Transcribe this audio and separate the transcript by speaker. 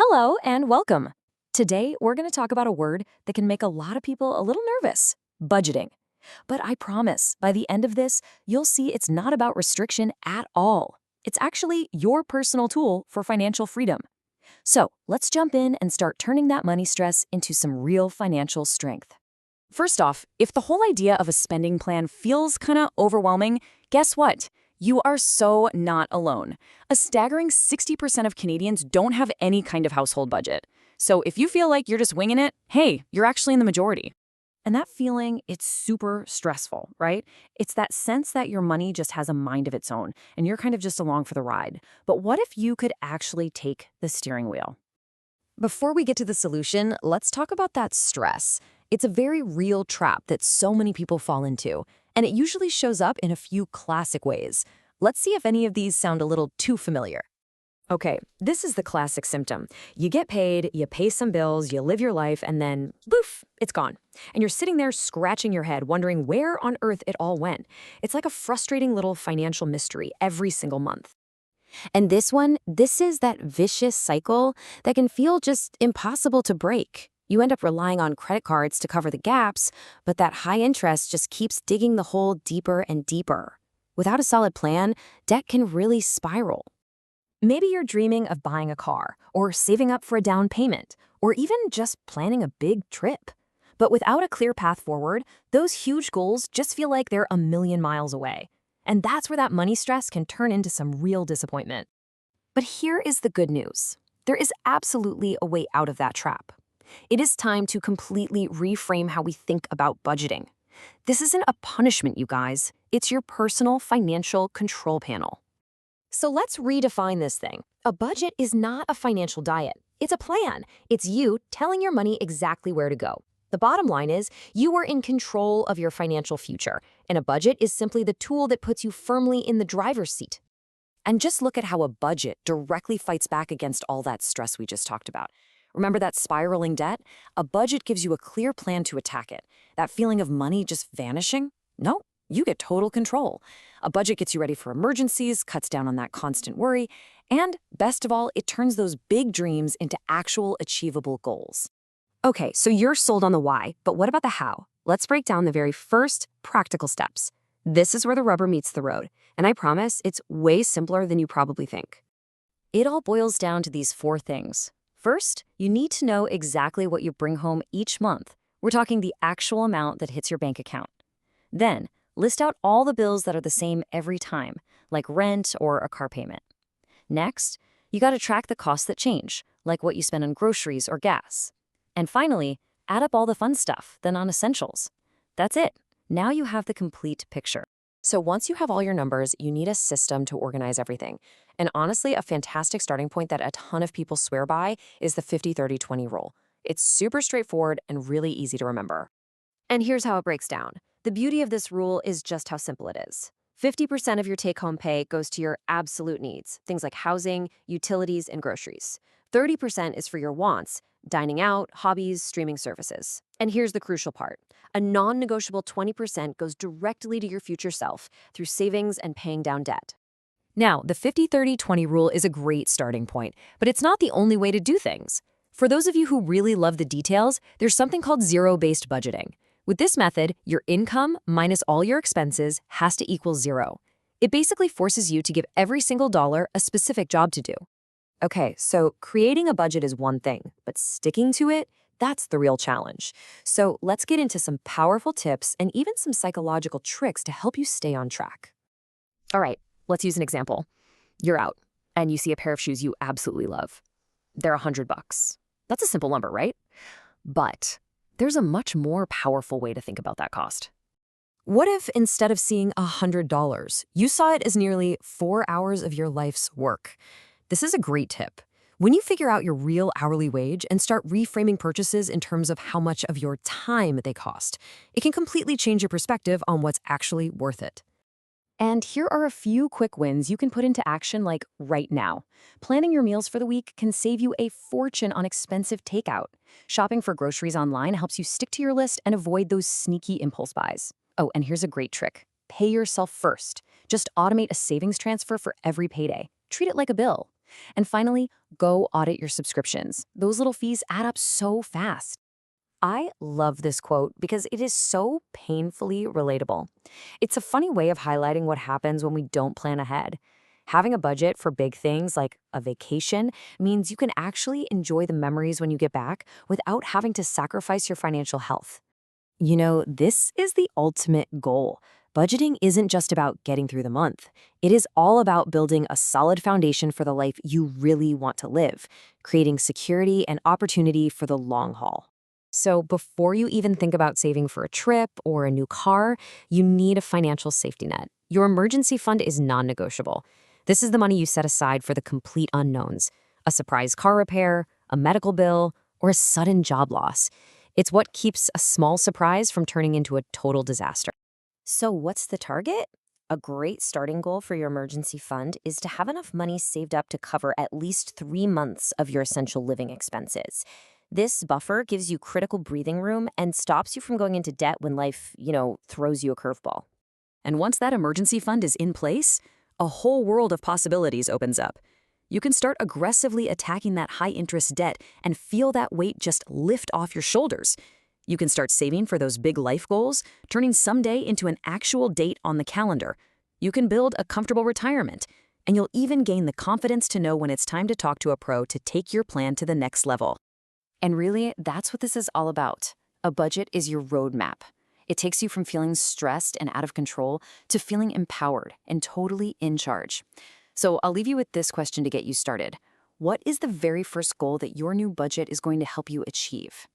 Speaker 1: Hello and welcome. Today, we're going to talk about a word that can make a lot of people a little nervous: budgeting. But I promise, by the end of this, you'll see it's not about restriction at all. It's actually your personal tool for financial freedom. So let's jump in and start turning that money stress into some real financial strength. First off, if the whole idea of a spending plan feels kind of overwhelming, guess what? You are so not alone. A staggering 60% of Canadians don't have any kind of household budget. So if you feel like you're just winging it, hey, you're actually in the majority. And that feeling, it's super stressful, right? It's that sense that your money just has a mind of its own, and you're kind of just along for the ride. But what if you could actually take the steering wheel? Before we get to the solution, let's talk about that stress. It's a very real trap that so many people fall into, and it usually shows up in a few classic ways. Let's see if any of these sound a little too familiar. Okay, this is the classic symptom. You get paid, you pay some bills, you live your life, and then, boof, it's gone. And you're sitting there scratching your head, wondering where on earth it all went. It's like a frustrating little financial mystery every single month. And this is that vicious cycle that can feel just impossible to break. You end up relying on credit cards to cover the gaps, but that high interest just keeps digging the hole deeper and deeper. Without a solid plan, debt can really spiral. Maybe you're dreaming of buying a car, or saving up for a down payment, or even just planning a big trip. But without a clear path forward, those huge goals just feel like they're a million miles away. And that's where that money stress can turn into some real disappointment. But here is the good news. There is absolutely a way out of that trap. It is time to completely reframe how we think about budgeting. This isn't a punishment, you guys. It's your personal financial control panel. So let's redefine this thing. A budget is not a financial diet. It's a plan. It's you telling your money exactly where to go. The bottom line is you are in control of your financial future, and a budget is simply the tool that puts you firmly in the driver's seat. And just look at how a budget directly fights back against all that stress we just talked about. Remember that spiraling debt? A budget gives you a clear plan to attack it. That feeling of money just vanishing? No, you get total control. A budget gets you ready for emergencies, cuts down on that constant worry, and best of all, it turns those big dreams into actual achievable goals. Okay, so you're sold on the why, but what about the how? Let's break down the very first practical steps. This is where the rubber meets the road, and I promise it's way simpler than you probably think. It all boils down to these four things. First, you need to know exactly what you bring home each month. We're talking the actual amount that hits your bank account. Then, list out all the bills that are the same every time, like rent or a car payment. Next, you got to track the costs that change, like what you spend on groceries or gas. And finally, add up all the fun stuff, the non-essentials. That's it. Now you have the complete picture. So once you have all your numbers, you need a system to organize everything. And honestly, a fantastic starting point that a ton of people swear by is the 50-30-20 rule. It's super straightforward and really easy to remember. And here's how it breaks down. The beauty of this rule is just how simple it is. 50% of your take-home pay goes to your absolute needs, things like housing, utilities, and groceries. 30% is for your wants, dining out, hobbies, streaming services. And here's the crucial part. A non-negotiable 20% goes directly to your future self through savings and paying down debt. Now, the 50-30-20 rule is a great starting point, but it's not the only way to do things. For those of you who really love the details, there's something called zero-based budgeting. With this method, your income minus all your expenses has to equal zero. It basically forces you to give every single dollar a specific job to do. Okay, so creating a budget is one thing, but sticking to it, that's the real challenge. So let's get into some powerful tips and even some psychological tricks to help you stay on track. All right, let's use an example. You're out, and you see a pair of shoes you absolutely love. They're $100. That's a simple number, right? But there's a much more powerful way to think about that cost. What if instead of seeing $100, you saw it as nearly 4 hours of your life's work? This is a great tip. When you figure out your real hourly wage and start reframing purchases in terms of how much of your time they cost, it can completely change your perspective on what's actually worth it. And here are a few quick wins you can put into action like right now. Planning your meals for the week can save you a fortune on expensive takeout. Shopping for groceries online helps you stick to your list and avoid those sneaky impulse buys. Oh, and here's a great trick. Pay yourself first. Just automate a savings transfer for every payday. Treat it like a bill. And finally, go audit your subscriptions. Those little fees add up so fast. I love this quote because it is so painfully relatable. It's a funny way of highlighting what happens when we don't plan ahead. Having a budget for big things like a vacation means you can actually enjoy the memories when you get back without having to sacrifice your financial health. This is the ultimate goal. Budgeting isn't just about getting through the month. It is all about building a solid foundation for the life you really want to live, creating security and opportunity for the long haul. So before you even think about saving for a trip or a new car, you need a financial safety net. Your emergency fund is non-negotiable. This is the money you set aside for the complete unknowns, a surprise car repair, a medical bill, or a sudden job loss. It's what keeps a small surprise from turning into a total disaster. So what's the target? A great starting goal for your emergency fund is to have enough money saved up to cover at least 3 months of your essential living expenses. This buffer gives you critical breathing room and stops you from going into debt when life, throws you a curveball. And once that emergency fund is in place, a whole world of possibilities opens up. You can start aggressively attacking that high-interest debt and feel that weight just lift off your shoulders. You can start saving for those big life goals, turning someday into an actual date on the calendar. You can build a comfortable retirement, and you'll even gain the confidence to know when it's time to talk to a pro to take your plan to the next level. And really, that's what this is all about. A budget is your roadmap. It takes you from feeling stressed and out of control to feeling empowered and totally in charge. So I'll leave you with this question to get you started. What is the very first goal that your new budget is going to help you achieve?